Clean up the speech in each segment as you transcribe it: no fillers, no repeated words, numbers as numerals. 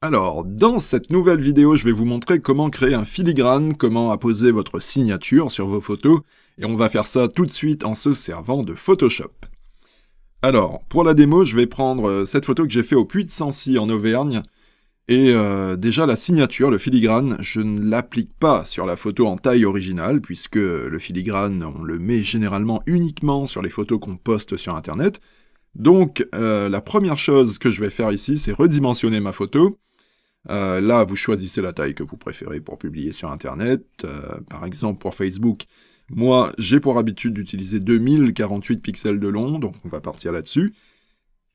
Alors, dans cette nouvelle vidéo, je vais vous montrer comment créer un filigrane, comment apposer votre signature sur vos photos, et on va faire ça tout de suite en se servant de Photoshop. Alors, pour la démo, je vais prendre cette photo que j'ai fait au Puy de Sancy en Auvergne, et déjà la signature, le filigrane, je ne l'applique pas sur la photo en taille originale, puisque le filigrane, on le met généralement uniquement sur les photos qu'on poste sur Internet. Donc, la première chose que je vais faire ici, c'est redimensionner ma photo. Là, vous choisissez la taille que vous préférez pour publier sur Internet. Par exemple, pour Facebook, moi, j'ai pour habitude d'utiliser 2048 pixels de long, donc on va partir là-dessus.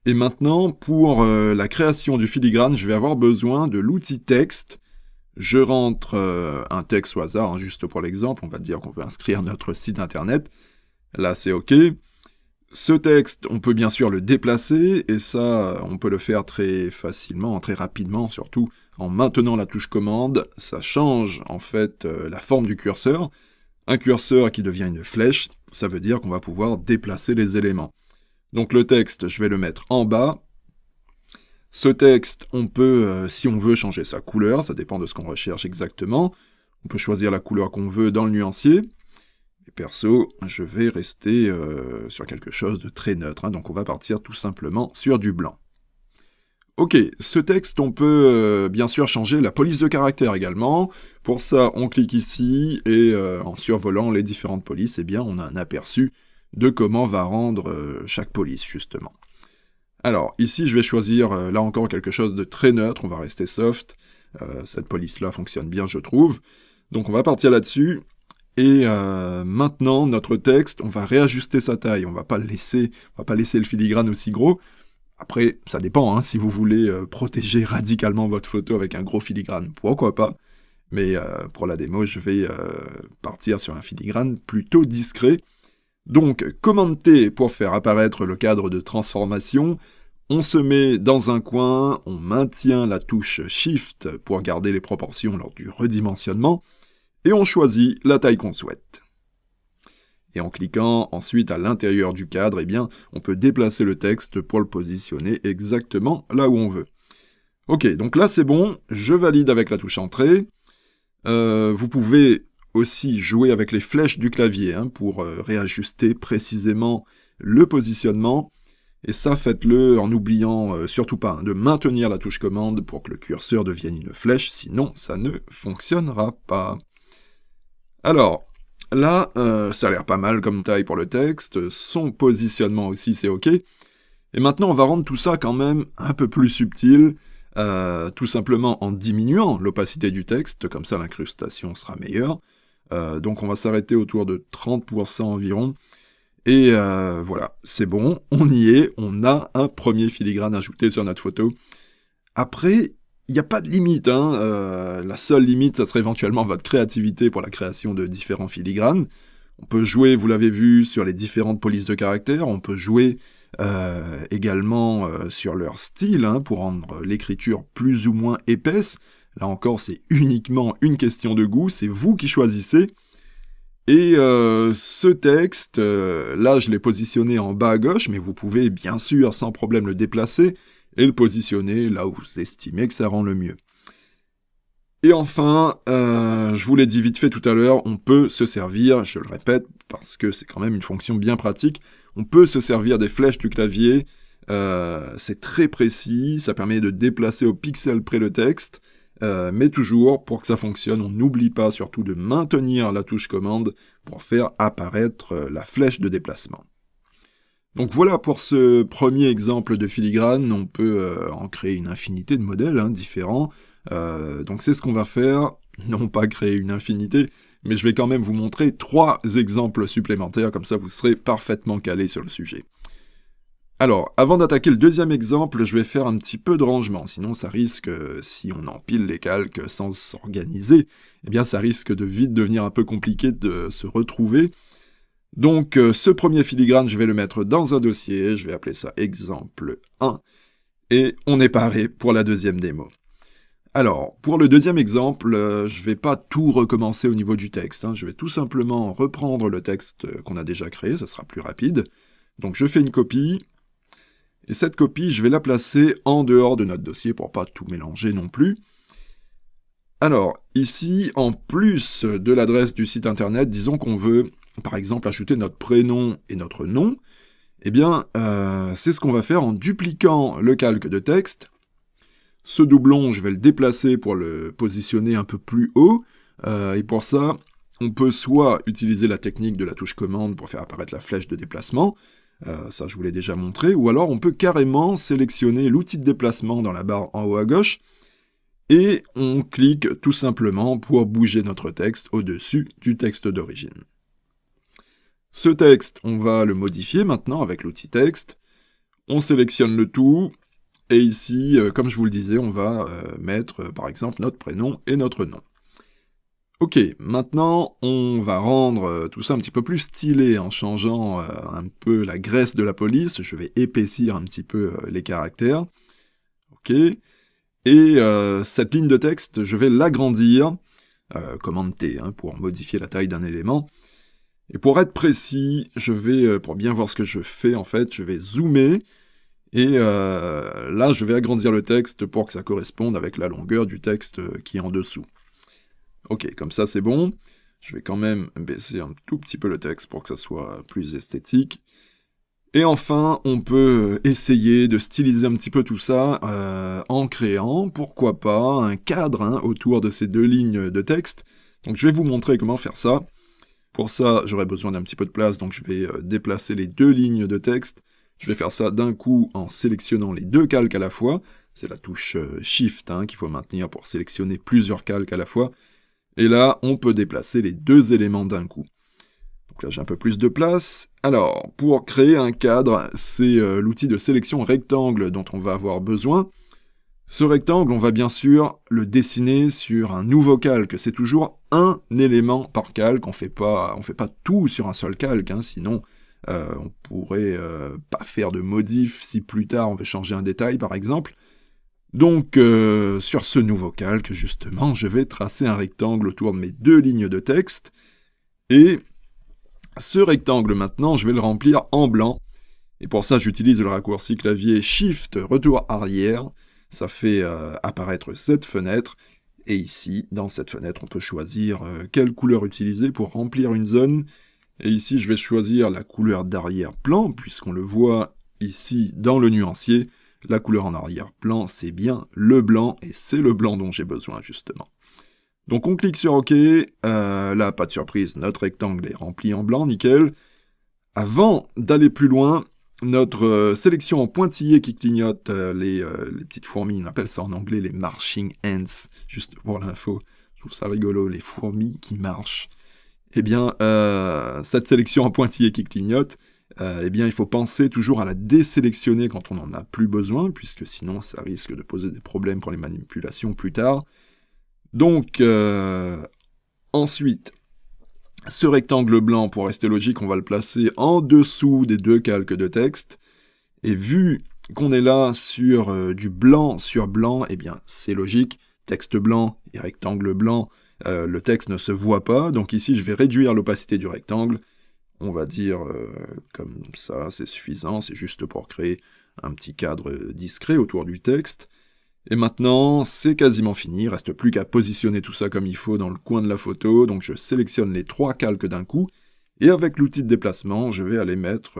Et maintenant, pour la création du filigrane, je vais avoir besoin de l'outil texte. Je rentre un texte au hasard, hein, juste pour l'exemple, on va dire qu'on veut inscrire notre site Internet. Là, c'est OK. Ce texte, on peut bien sûr le déplacer, et ça, on peut le faire très facilement, très rapidement, surtout en maintenant la touche commande. Ça change en fait la forme du curseur. Un curseur qui devient une flèche, ça veut dire qu'on va pouvoir déplacer les éléments. Donc le texte, je vais le mettre en bas. Ce texte, on peut, si on veut, changer sa couleur, ça dépend de ce qu'on recherche exactement. On peut choisir la couleur qu'on veut dans le nuancier. Et perso, je vais rester sur quelque chose de très neutre, hein, donc on va partir tout simplement sur du blanc. Ok, ce texte, on peut bien sûr changer la police de caractère également. Pour ça, on clique ici, et en survolant les différentes polices, eh bien, on a un aperçu de comment va rendre chaque police, justement. Alors, ici, je vais choisir, là encore, quelque chose de très neutre, on va rester soft. Cette police-là fonctionne bien, je trouve. Donc on va partir là-dessus. Et maintenant, notre texte, on va réajuster sa taille, on va pas laisser le filigrane aussi gros. Après, ça dépend, hein, si vous voulez protéger radicalement votre photo avec un gros filigrane, pourquoi pas. Mais pour la démo, je vais partir sur un filigrane plutôt discret. Donc, commande T pour faire apparaître le cadre de transformation. On se met dans un coin, on maintient la touche Shift pour garder les proportions lors du redimensionnement. Et on choisit la taille qu'on souhaite. Et en cliquant ensuite à l'intérieur du cadre, eh bien, on peut déplacer le texte pour le positionner exactement là où on veut. Ok, donc là c'est bon, je valide avec la touche Entrée. Vous pouvez aussi jouer avec les flèches du clavier hein, pour réajuster précisément le positionnement. Et ça, faites-le en n'oubliant surtout pas hein, de maintenir la touche commande pour que le curseur devienne une flèche, sinon ça ne fonctionnera pas. Alors, là, ça a l'air pas mal comme taille pour le texte, son positionnement aussi c'est OK. Et maintenant on va rendre tout ça quand même un peu plus subtil, tout simplement en diminuant l'opacité du texte, comme ça l'incrustation sera meilleure. Donc on va s'arrêter autour de 30% environ. Et voilà, c'est bon, on y est, on a un premier filigrane ajouté sur notre photo. Après, il n'y a pas de limite, hein. La seule limite, ça serait éventuellement votre créativité pour la création de différents filigranes. On peut jouer, vous l'avez vu, sur les différentes polices de caractère, on peut jouer également sur leur style, hein, pour rendre l'écriture plus ou moins épaisse. Là encore, c'est uniquement une question de goût, c'est vous qui choisissez. Et ce texte, là je l'ai positionné en bas à gauche, mais vous pouvez bien sûr sans problème le déplacer, et le positionner là où vous estimez que ça rend le mieux. Et enfin, je vous l'ai dit vite fait tout à l'heure, on peut se servir, je le répète, parce que c'est quand même une fonction bien pratique, on peut se servir des flèches du clavier, c'est très précis, ça permet de déplacer au pixel près le texte, mais toujours, pour que ça fonctionne, on n'oublie pas surtout de maintenir la touche commande pour faire apparaître la flèche de déplacement. Donc voilà pour ce premier exemple de filigrane, on peut en créer une infinité de modèles hein, différents. Donc c'est ce qu'on va faire, non pas créer une infinité, mais je vais quand même vous montrer 3 exemples supplémentaires, comme ça vous serez parfaitement calé sur le sujet. Alors, avant d'attaquer le deuxième exemple, je vais faire un petit peu de rangement, sinon ça risque, si on empile les calques sans s'organiser, eh bien ça risque de vite devenir un peu compliqué de se retrouver. Donc, ce premier filigrane, je vais le mettre dans un dossier, je vais appeler ça exemple 1, et on est paré pour la deuxième démo. Alors, pour le deuxième exemple, je vais pas tout recommencer au niveau du texte, hein, je vais tout simplement reprendre le texte qu'on a déjà créé, ça sera plus rapide. Donc je fais une copie, Et cette copie, je vais la placer en dehors de notre dossier pour pas tout mélanger non plus. Alors, ici, en plus de l'adresse du site internet, disons qu'on veut, par exemple, ajouter notre prénom et notre nom. Eh bien, c'est ce qu'on va faire en dupliquant le calque de texte. Ce doublon, je vais le déplacer pour le positionner un peu plus haut. Et pour ça, on peut soit utiliser la technique de la touche commande pour faire apparaître la flèche de déplacement, ça je vous l'ai déjà montré, ou alors on peut carrément sélectionner l'outil de déplacement dans la barre en haut à gauche, et on clique tout simplement pour bouger notre texte au-dessus du texte d'origine. Ce texte, on va le modifier maintenant avec l'outil texte. On sélectionne le tout, et ici, comme je vous le disais, on va mettre par exemple notre prénom et notre nom. Ok, maintenant on va rendre tout ça un petit peu plus stylé en changeant un peu la graisse de la police. Je vais épaissir un petit peu les caractères. Ok. Et cette ligne de texte, je vais l'agrandir, commande T, pour modifier la taille d'un élément. Et pour être précis, je vais, pour bien voir ce que je fais en fait, je vais zoomer, et là je vais agrandir le texte pour que ça corresponde avec la longueur du texte qui est en dessous. Ok, comme ça c'est bon. Je vais quand même baisser un tout petit peu le texte pour que ça soit plus esthétique. Et enfin, on peut essayer de styliser un petit peu tout ça en créant, pourquoi pas, un cadre autour de ces deux lignes de texte. Donc je vais vous montrer comment faire ça. Pour ça, j'aurai besoin d'un petit peu de place, donc je vais déplacer les deux lignes de texte. Je vais faire ça d'un coup en sélectionnant les deux calques à la fois. C'est la touche Shift qu'il faut maintenir pour sélectionner plusieurs calques à la fois. Et là, on peut déplacer les deux éléments d'un coup. Donc là, j'ai un peu plus de place. Alors, pour créer un cadre, c'est l'outil de sélection rectangle dont on va avoir besoin. Ce rectangle, on va bien sûr le dessiner sur un nouveau calque. C'est toujours un élément par calque. On fait pas tout sur un seul calque, sinon on pourrait pas faire de modif si plus tard on veut changer un détail, par exemple. Donc, sur ce nouveau calque, justement, je vais tracer un rectangle autour de mes deux lignes de texte. Et ce rectangle, maintenant, je vais le remplir en blanc. Et pour ça, j'utilise le raccourci clavier Shift retour arrière. Ça fait apparaître cette fenêtre. Et ici, dans cette fenêtre, on peut choisir quelle couleur utiliser pour remplir une zone. Et ici, je vais choisir la couleur d'arrière-plan, puisqu'on le voit ici dans le nuancier. La couleur en arrière-plan, c'est bien le blanc, et c'est le blanc dont j'ai besoin, justement. Donc on clique sur OK, là, pas de surprise, notre rectangle est rempli en blanc, nickel. Avant d'aller plus loin, notre sélection en pointillé qui clignote, les petites fourmis, on appelle ça en anglais les marching ants, juste pour l'info, je trouve ça rigolo, les fourmis qui marchent. Eh bien, cette sélection en pointillé qui clignote, eh bien, il faut penser toujours à la désélectionner quand on n'en a plus besoin, puisque sinon ça risque de poser des problèmes pour les manipulations plus tard. Donc, ensuite, ce rectangle blanc, pour rester logique, on va le placer en dessous des deux calques de texte. Et vu qu'on est là sur du blanc sur blanc, eh bien, c'est logique, texte blanc et rectangle blanc, le texte ne se voit pas. Donc ici, je vais réduire l'opacité du rectangle. On va dire comme ça, c'est suffisant, c'est juste pour créer un petit cadre discret autour du texte. Et maintenant, c'est quasiment fini, il ne reste plus qu'à positionner tout ça comme il faut dans le coin de la photo, donc je sélectionne les trois calques d'un coup, et avec l'outil de déplacement, je vais aller mettre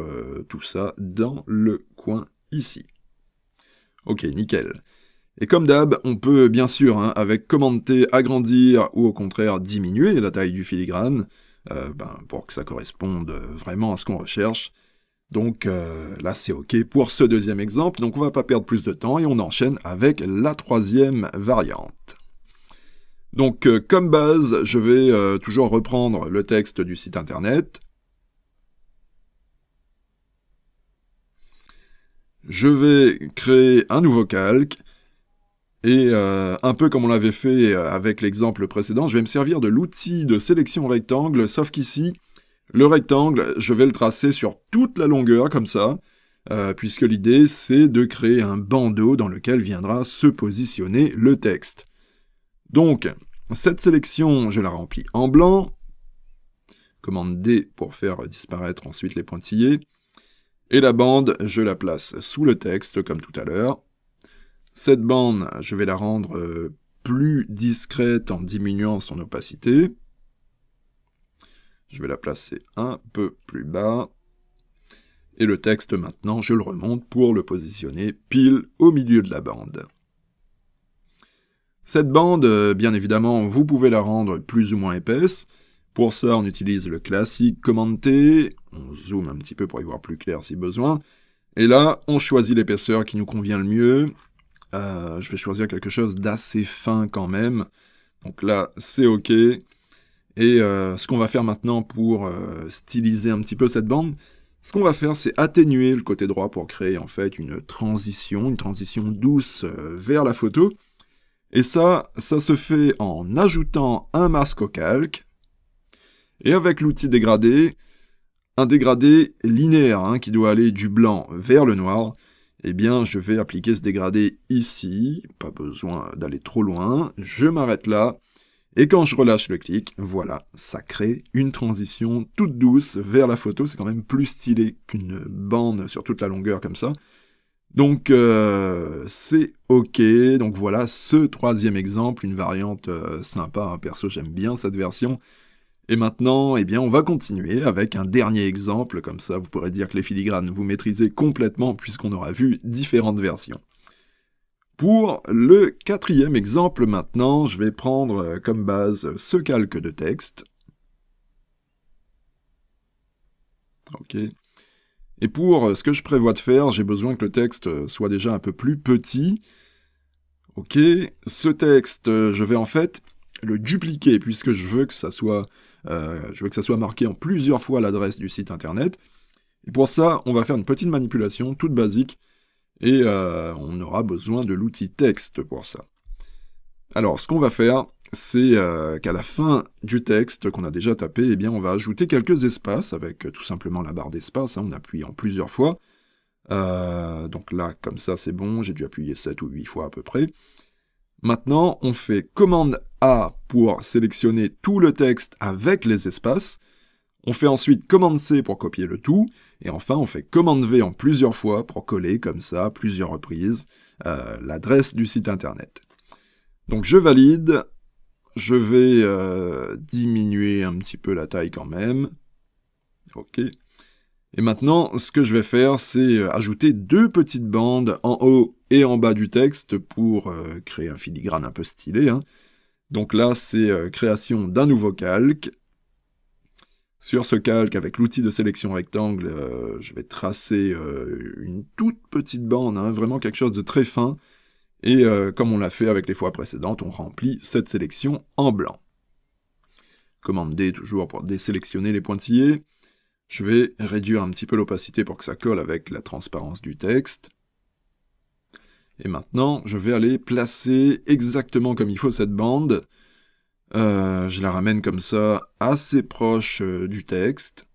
tout ça dans le coin ici. Ok, nickel. Et comme d'hab, on peut bien sûr, avec commande T, agrandir ou au contraire diminuer la taille du filigrane, pour que ça corresponde vraiment à ce qu'on recherche. Donc là, c'est OK pour ce deuxième exemple, donc on va pas perdre plus de temps et on enchaîne avec la troisième variante. Donc comme base, je vais toujours reprendre le texte du site internet. Je vais créer un nouveau calque, et un peu comme on l'avait fait avec l'exemple précédent, je vais me servir de l'outil de sélection rectangle, sauf qu'ici, le rectangle, je vais le tracer sur toute la longueur, comme ça, puisque l'idée, c'est de créer un bandeau dans lequel viendra se positionner le texte. Donc, cette sélection, je la remplis en blanc. Commande D pour faire disparaître ensuite les pointillés. Et la bande, je la place sous le texte, comme tout à l'heure. Cette bande, je vais la rendre plus discrète en diminuant son opacité. Je vais la placer un peu plus bas. Et le texte, maintenant, je le remonte pour le positionner pile au milieu de la bande. Cette bande, bien évidemment, vous pouvez la rendre plus ou moins épaisse. Pour ça, on utilise le classique commande T. On zoome un petit peu pour y voir plus clair si besoin. Et là, on choisit l'épaisseur qui nous convient le mieux. Je vais choisir quelque chose d'assez fin quand même. Donc là, c'est OK. Et ce qu'on va faire maintenant pour styliser un petit peu cette bande, ce qu'on va faire, c'est atténuer le côté droit pour créer en fait une transition douce vers la photo. Et ça se fait en ajoutant un masque au calque. Et avec l'outil dégradé, un dégradé linéaire qui doit aller du blanc vers le noir, eh bien je vais appliquer ce dégradé ici, pas besoin d'aller trop loin, je m'arrête là, et quand je relâche le clic, voilà, ça crée une transition toute douce vers la photo, c'est quand même plus stylé qu'une bande sur toute la longueur comme ça. Donc c'est OK, donc voilà ce troisième exemple, une variante sympa, perso j'aime bien cette version. Et maintenant, eh bien, on va continuer avec un dernier exemple, comme ça vous pourrez dire que les filigranes vous maîtrisez complètement puisqu'on aura vu différentes versions. Pour le quatrième exemple maintenant, je vais prendre comme base ce calque de texte. OK. Et pour ce que je prévois de faire, j'ai besoin que le texte soit déjà un peu plus petit. OK. Ce texte, je vais en fait le dupliquer puisque je veux que ça soit marqué en plusieurs fois l'adresse du site internet. Et pour ça, on va faire une petite manipulation toute basique et on aura besoin de l'outil texte pour ça. Alors, ce qu'on va faire, c'est qu'à la fin du texte qu'on a déjà tapé, eh bien, on va ajouter quelques espaces avec tout simplement la barre d'espace, en appuyant plusieurs fois. Donc là, comme ça, c'est bon, j'ai dû appuyer 7 ou 8 fois à peu près. Maintenant, on fait commande A pour sélectionner tout le texte avec les espaces. On fait ensuite commande C pour copier le tout. Et enfin, on fait commande V en plusieurs fois pour coller comme ça, à plusieurs reprises, l'adresse du site internet. Donc je valide. Je vais diminuer un petit peu la taille quand même. OK. Et maintenant, ce que je vais faire, c'est ajouter deux petites bandes en haut et en bas du texte pour créer un filigrane un peu stylé. Donc là, c'est création d'un nouveau calque. Sur ce calque, avec l'outil de sélection rectangle, je vais tracer une toute petite bande, vraiment quelque chose de très fin. Et comme on l'a fait avec les fois précédentes, on remplit cette sélection en blanc. Commande D toujours pour désélectionner les pointillés. Je vais réduire un petit peu l'opacité pour que ça colle avec la transparence du texte. Et maintenant, je vais aller placer exactement comme il faut cette bande. Je la ramène comme ça, assez proche du texte.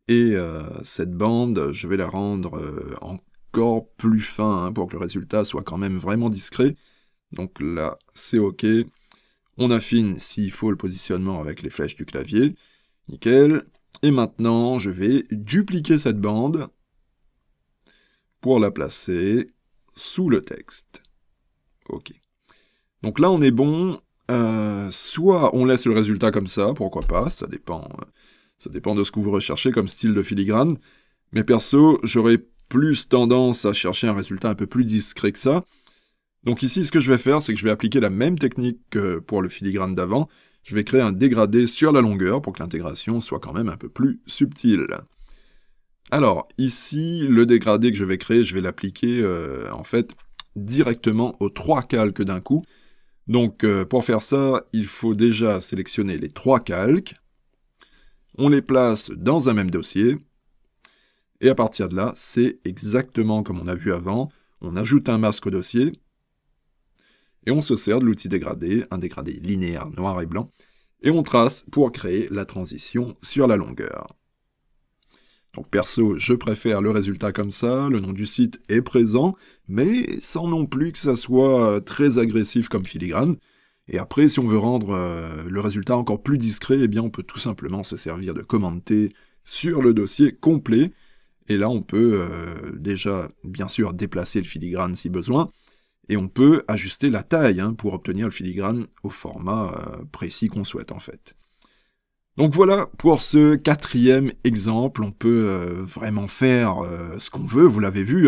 Et cette bande, je vais la rendre encore plus fin pour que le résultat soit quand même vraiment discret. Donc là, c'est OK. On affine s'il faut le positionnement avec les flèches du clavier. Nickel. Et maintenant, je vais dupliquer cette bande pour la placer sous le texte. OK. Donc là, on est bon. Soit on laisse le résultat comme ça, pourquoi pas, ça dépend de ce que vous recherchez comme style de filigrane. Mais perso, j'aurais plus tendance à chercher un résultat un peu plus discret que ça. Donc ici, ce que je vais faire, c'est que je vais appliquer la même technique que pour le filigrane d'avant. Je vais créer un dégradé sur la longueur pour que l'intégration soit quand même un peu plus subtile. Alors, ici, le dégradé que je vais créer, je vais l'appliquer en fait directement aux trois calques d'un coup. Donc, pour faire ça, il faut déjà sélectionner les trois calques. On les place dans un même dossier. Et à partir de là, c'est exactement comme on a vu avant. On ajoute un masque au dossier. Et on se sert de l'outil dégradé, un dégradé linéaire noir et blanc, et on trace pour créer la transition sur la longueur. Donc perso, je préfère le résultat comme ça, le nom du site est présent, mais sans non plus que ça soit très agressif comme filigrane. Et après, si on veut rendre le résultat encore plus discret, eh bien on peut tout simplement se servir de commande T sur le dossier complet, Et là, on peut déjà, bien sûr, déplacer le filigrane si besoin, et on peut ajuster la taille pour obtenir le filigrane au format précis qu'on souhaite en fait. Donc voilà, pour ce 4e exemple, on peut vraiment faire ce qu'on veut, vous l'avez vu.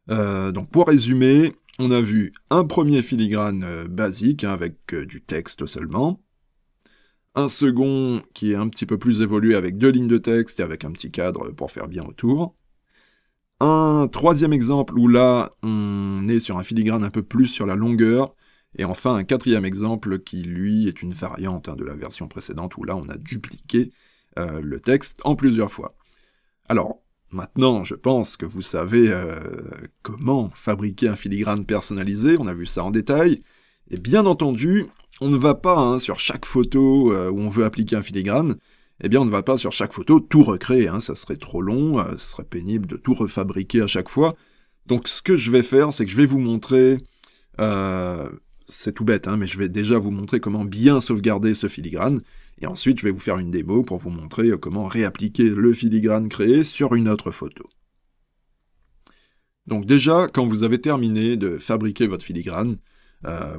Donc pour résumer, on a vu un premier filigrane basique, avec du texte seulement. Un second qui est un petit peu plus évolué avec 2 lignes de texte et avec un petit cadre pour faire bien autour. Un 3e exemple où là, on est sur un filigrane un peu plus sur la longueur. Et enfin, un 4e exemple qui, lui, est une variante de la version précédente, où là, on a dupliqué le texte en plusieurs fois. Alors, maintenant, je pense que vous savez comment fabriquer un filigrane personnalisé, on a vu ça en détail. Et bien entendu, on ne va pas, sur chaque photo où on veut appliquer un filigrane, on ne va pas sur chaque photo tout recréer, ça serait trop long, ce serait pénible de tout refabriquer à chaque fois. Donc ce que je vais faire, c'est que je vais vous montrer, c'est tout bête, mais je vais déjà vous montrer comment bien sauvegarder ce filigrane, et ensuite je vais vous faire une démo pour vous montrer comment réappliquer le filigrane créé sur une autre photo. Donc déjà, quand vous avez terminé de fabriquer votre filigrane,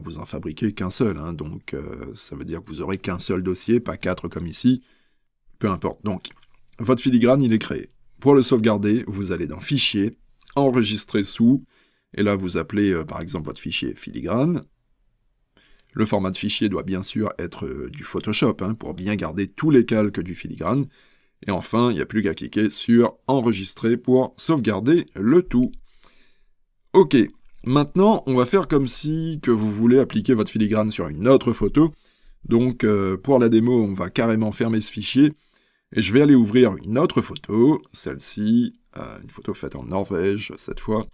vous en fabriquez qu'un seul, donc ça veut dire que vous aurez qu'un seul dossier, pas 4 comme ici, peu importe. Donc, votre filigrane, il est créé. Pour le sauvegarder, vous allez dans Fichier, Enregistrer sous, et là vous appelez par exemple votre fichier filigrane. Le format de fichier doit bien sûr être du Photoshop, pour bien garder tous les calques du filigrane. Et enfin, il n'y a plus qu'à cliquer sur Enregistrer pour sauvegarder le tout. Ok, maintenant on va faire comme si que vous voulez appliquer votre filigrane sur une autre photo. Donc pour la démo, on va carrément fermer ce fichier, et je vais aller ouvrir une autre photo, celle-ci, une photo faite en Norvège cette fois.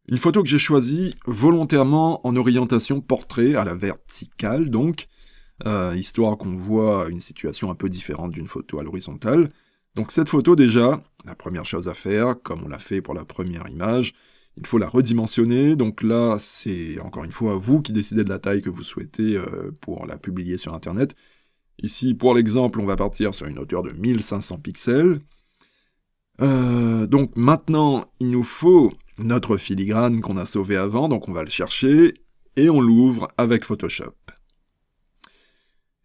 Une photo que j'ai choisie volontairement en orientation portrait, à la verticale donc, histoire qu'on voit une situation un peu différente d'une photo à l'horizontale. Donc cette photo déjà, la première chose à faire, comme on l'a fait pour la première image, il faut la redimensionner, donc là c'est encore une fois vous qui décidez de la taille que vous souhaitez pour la publier sur internet. Ici pour l'exemple on va partir sur une hauteur de 1500 pixels. Donc maintenant il nous faut notre filigrane qu'on a sauvé avant, donc on va le chercher et on l'ouvre avec Photoshop.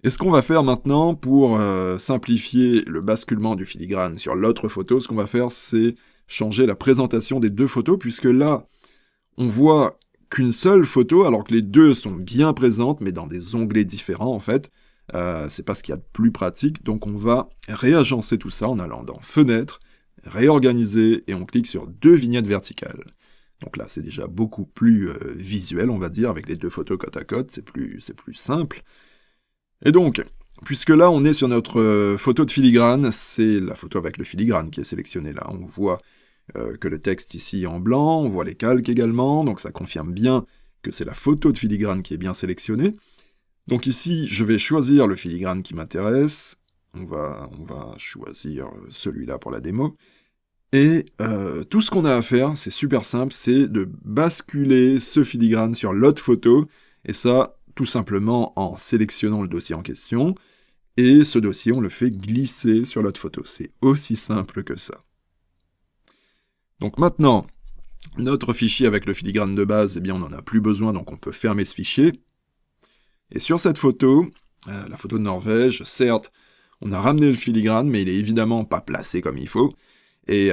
Et ce qu'on va faire maintenant pour simplifier le basculement du filigrane sur l'autre photo, ce qu'on va faire c'est changer la présentation des 2 photos, puisque là, on voit qu'une seule photo, alors que les 2 sont bien présentes, mais dans des onglets différents, en fait. C'est pas ce qu'il y a de plus pratique, donc on va réagencer tout ça en allant dans Fenêtre, Réorganiser, et on clique sur 2 vignettes verticales. Donc là, c'est déjà beaucoup plus visuel, on va dire, avec les 2 photos côte à côte, c'est plus simple. Et donc, puisque là, on est sur notre photo de filigrane, c'est la photo avec le filigrane qui est sélectionnée là. On voit que le texte ici est en blanc, on voit les calques également, donc ça confirme bien que c'est la photo de filigrane qui est bien sélectionnée. Donc ici, je vais choisir le filigrane qui m'intéresse. On va choisir celui-là pour la démo. Et tout ce qu'on a à faire, c'est super simple, c'est de basculer ce filigrane sur l'autre photo, et ça, tout simplement en sélectionnant le dossier en question, et ce dossier, on le fait glisser sur l'autre photo. C'est aussi simple que ça. Donc maintenant, notre fichier avec le filigrane de base, on n'en a plus besoin, donc on peut fermer ce fichier. Et sur cette photo, la photo de Norvège, certes, on a ramené le filigrane, mais il est évidemment pas placé comme il faut, et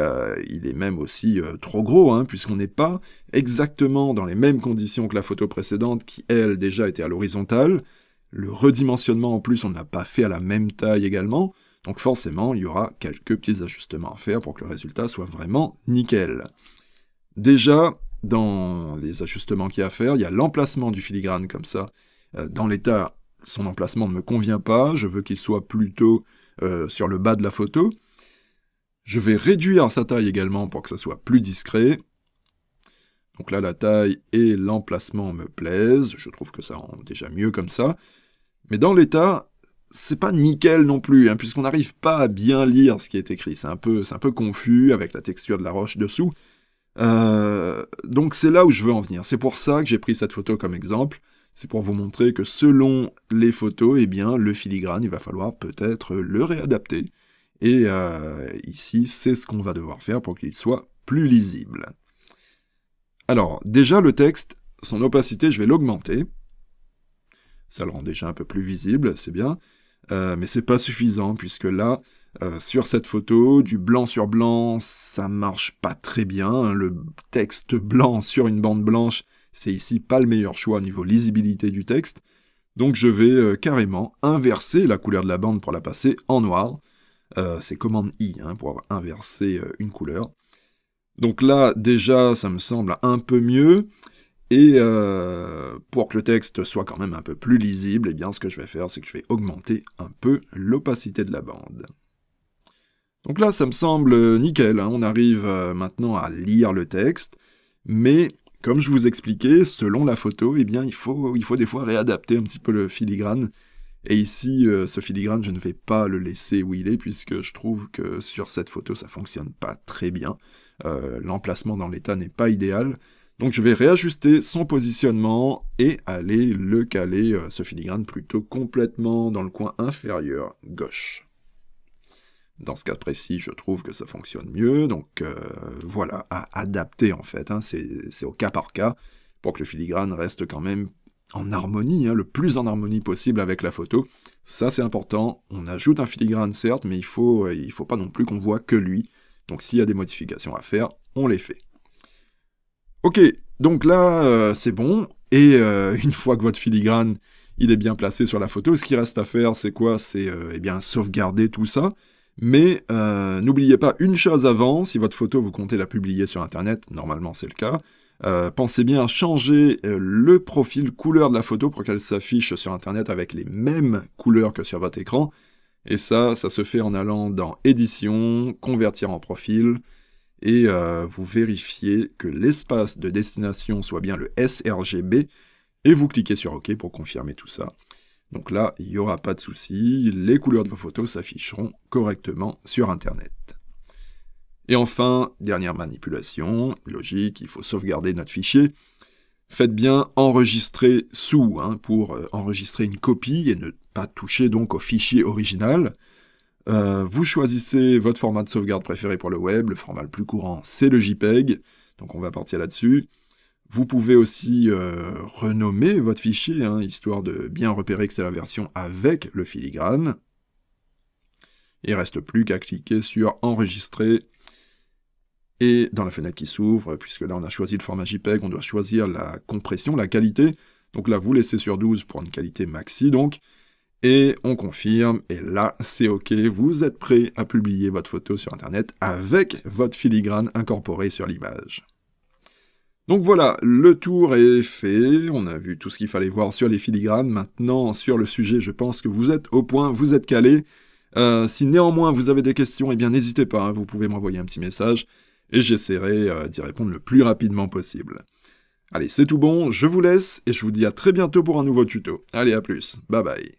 il est même aussi trop gros, puisqu'on n'est pas exactement dans les mêmes conditions que la photo précédente, qui, elle, déjà était à l'horizontale. Le redimensionnement, en plus, on ne l'a pas fait à la même taille également, donc forcément, il y aura quelques petits ajustements à faire pour que le résultat soit vraiment nickel. Déjà, dans les ajustements qu'il y a à faire, il y a l'emplacement du filigrane comme ça. Dans l'état, son emplacement ne me convient pas, je veux qu'il soit plutôt sur le bas de la photo. Je vais réduire sa taille également pour que ça soit plus discret. Donc là, la taille et l'emplacement me plaisent, je trouve que ça rend déjà mieux comme ça. Mais dans l'état, c'est pas nickel non plus, puisqu'on n'arrive pas à bien lire ce qui est écrit. C'est un peu confus avec la texture de la roche dessous. Donc c'est là où je veux en venir. C'est pour ça que j'ai pris cette photo comme exemple. C'est pour vous montrer que selon les photos, le filigrane, il va falloir peut-être le réadapter. Et ici, c'est ce qu'on va devoir faire pour qu'il soit plus lisible. Alors, déjà, le texte, son opacité, je vais l'augmenter. Ça le rend déjà un peu plus visible, c'est bien. Mais c'est pas suffisant, puisque là, sur cette photo, du blanc sur blanc, ça marche pas très bien. Hein. Le texte blanc sur une bande blanche, c'est ici pas le meilleur choix au niveau lisibilité du texte. Donc je vais carrément inverser la couleur de la bande pour la passer en noir. C'est commande I hein, pour inverser une couleur. Donc là, déjà, ça me semble un peu mieux. Et pour que le texte soit quand même un peu plus lisible, eh bien, ce que je vais faire, c'est que je vais augmenter un peu l'opacité de la bande. Donc là, ça me semble nickel. Hein. On arrive maintenant à lire le texte. Mais, comme je vous expliquais, selon la photo, eh bien, il faut des fois réadapter un petit peu le filigrane. Et ici, ce filigrane, je ne vais pas le laisser où il est, puisque je trouve que sur cette photo, ça fonctionne pas très bien. L'emplacement dans l'état n'est pas idéal. Donc je vais réajuster son positionnement et aller le caler, ce filigrane, plutôt complètement dans le coin inférieur gauche. Dans ce cas précis, je trouve que ça fonctionne mieux, donc voilà, à adapter en fait, hein, c'est au cas par cas, pour que le filigrane reste quand même en harmonie, hein, le plus en harmonie possible avec la photo. Ça c'est important, on ajoute un filigrane certes, mais il faut pas non plus qu'on voit que lui, donc s'il y a des modifications à faire, on les fait. Ok, donc là c'est bon, et une fois que votre filigrane il est bien placé sur la photo, ce qui reste à faire c'est quoi? C'est eh bien sauvegarder tout ça. Mais n'oubliez pas une chose avant, si votre photo vous comptez la publier sur internet, normalement c'est le cas, pensez bien à changer le profil couleur de la photo pour qu'elle s'affiche sur internet avec les mêmes couleurs que sur votre écran, et ça se fait en allant dans édition, convertir en profil, et vous vérifiez que l'espace de destination soit bien le sRGB, et vous cliquez sur OK pour confirmer tout ça. Donc là, il n'y aura pas de souci, les couleurs de vos photos s'afficheront correctement sur Internet. Et enfin, dernière manipulation, logique, il faut sauvegarder notre fichier. Faites bien enregistrer sous, hein, pour enregistrer une copie et ne pas toucher donc au fichier original. Vous choisissez votre format de sauvegarde préféré pour le web, le format le plus courant c'est le JPEG, donc on va partir là-dessus. Vous pouvez aussi renommer votre fichier, hein, histoire de bien repérer que c'est la version avec le filigrane. Il ne reste plus qu'à cliquer sur « Enregistrer » et dans la fenêtre qui s'ouvre, puisque là on a choisi le format JPEG, on doit choisir la compression, la qualité. Donc là vous laissez sur 12 pour une qualité maxi donc. Et on confirme, et là c'est OK, vous êtes prêt à publier votre photo sur internet avec votre filigrane incorporé sur l'image. Donc voilà, le tour est fait, on a vu tout ce qu'il fallait voir sur les filigranes. Maintenant, sur le sujet, je pense que vous êtes au point, vous êtes calés. Si néanmoins vous avez des questions, eh bien n'hésitez pas, hein, vous pouvez m'envoyer un petit message, et j'essaierai d'y répondre le plus rapidement possible. Allez, c'est tout bon, je vous laisse, et je vous dis à très bientôt pour un nouveau tuto. Allez, à plus, bye bye.